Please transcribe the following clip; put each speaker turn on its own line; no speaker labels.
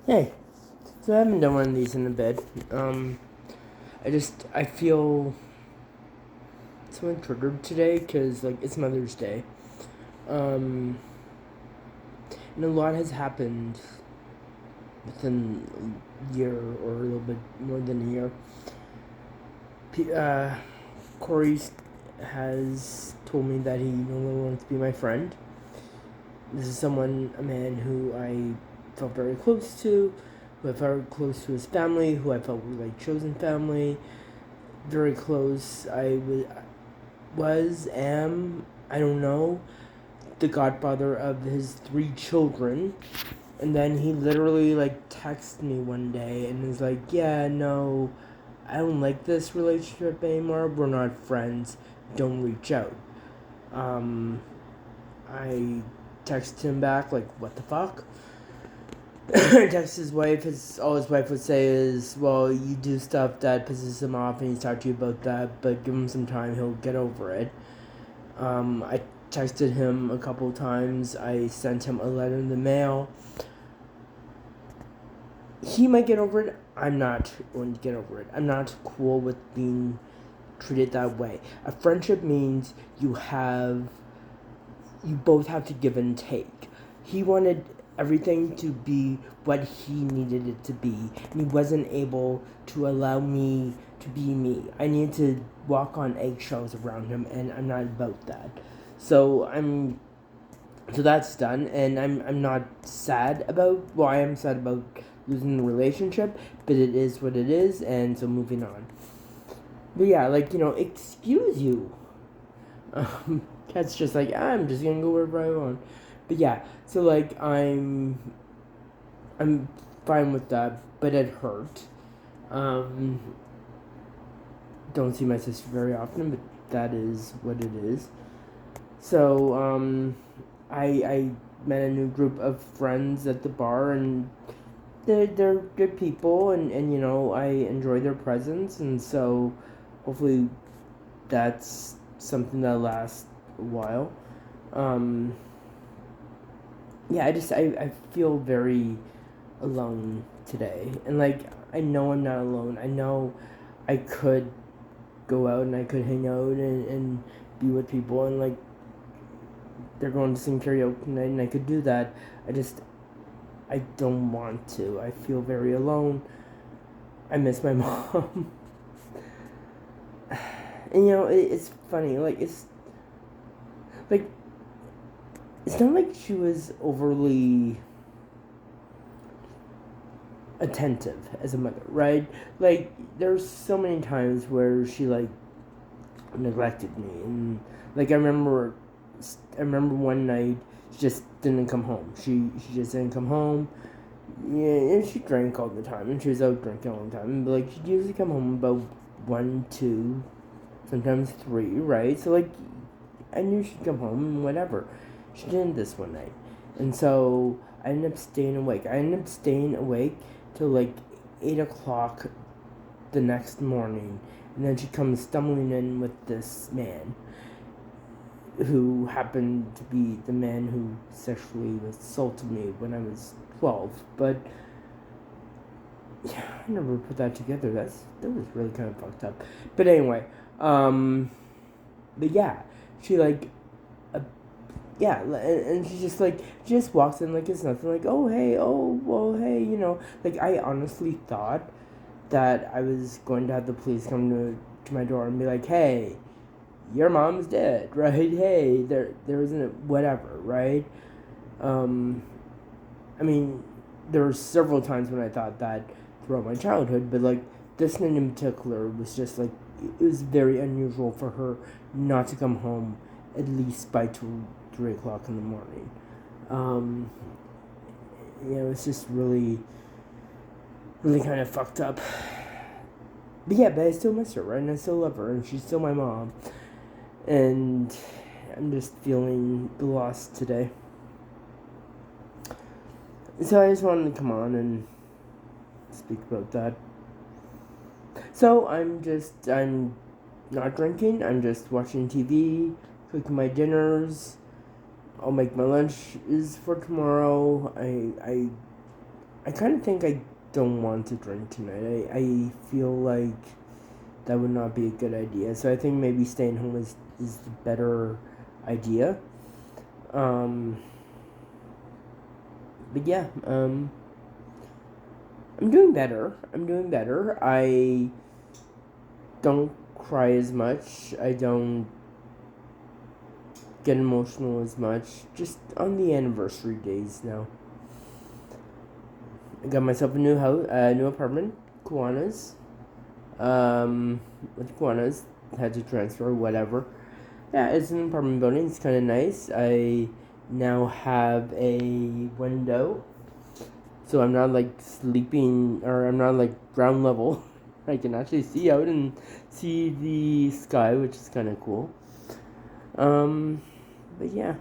Hey, so I haven't done one of these in a bit. I feel somewhat triggered today because, like, it's Mother's Day. Um, and a lot has happened within a year or a little bit more than a year. Corey has told me that he no longer wants to be my friend. This is a man who I felt very close to, who I felt close to his family, who I felt was like chosen family, very close. Am, I don't know, the godfather of his 3 children. And then he literally like texted me one day and was like, yeah, no, I don't like this relationship anymore. We're not friends. Don't reach out. Um, I texted him back like, what the fuck? I text his wife. All his wife would say is, well, you do stuff that pisses him off, and he's talked to you about that. But give him some time; he'll get over it. I texted him a couple times. I sent him a letter in the mail. He might get over it. I'm not going to get over it. I'm not cool with being treated that way. A friendship means you both have to give and take. He wanted everything to be what he needed it to be, and he wasn't able to allow me to be me. I needed to walk on eggshells around him, and I'm not about that. So that's done, and I'm not sad about. Well, I am sad about losing the relationship, but it is what it is, and so moving on. But yeah, like, excuse you. Cat's just like, I'm just gonna go wherever I want. But yeah, so like I'm fine with that, but it hurt. Um, don't see my sister very often, but that is what it is. So I met a new group of friends at the bar, and they're good people, and I enjoy their presence, and so hopefully that's something that lasts a while. Um, yeah, I feel very alone today, and like I know I'm not alone. I know I could go out and I could hang out and be with people, and like they're going to sing karaoke tonight, and I could do that. I don't want to. I feel very alone. I miss my mom. And it's funny, like it's not like she was overly attentive as a mother, right? Like there's so many times where she like neglected me, and like I remember one night she just didn't come home. She just didn't come home. Yeah, and she drank all the time, and she was out drinking all the time. But like she'd usually come home about 1, 2, sometimes 3, right? So like I knew she'd come home and whatever. She didn't this one night, and so I ended up staying awake. I ended up staying awake till like 8 o'clock the next morning, and then she comes stumbling in with this man who happened to be the man who sexually assaulted me when I was 12. But yeah, I never put that together. That was really kind of fucked up. But anyway, but yeah, she like, uh, yeah, and she just walks in like it's nothing. Like, oh hey, oh well hey, like I honestly thought that I was going to have the police come to my door and be like, hey, your mom's dead, right? Hey, there isn't whatever, right? Um, I mean, there were several times when I thought that throughout my childhood, but like this night in particular was just like it was very unusual for her not to come home at least by 2, 3 o'clock in the morning. Um, it's just really, really kind of fucked up. But yeah, but I still miss her, right? And I still love her, and she's still my mom. And I'm just feeling the loss today. So I just wanted to come on and speak about that. So I'm not drinking. I'm just watching TV, cooking my dinners. I'll make my lunches for tomorrow. I I kind of think I don't want to drink tonight. I feel like that would not be a good idea. So I think maybe staying home is the better idea. But yeah, I'm doing better. I don't cry as much. I don't get emotional as much. Just on the anniversary days now. I got myself a new house, new apartment, Kiwanis. With Kiwanis, had to transfer, whatever. Yeah, it's an apartment building. It's kind of nice. I now have a window, so I'm not like sleeping, or I'm not like ground level. I can actually see out and see the sky, which is kind of cool. But yeah.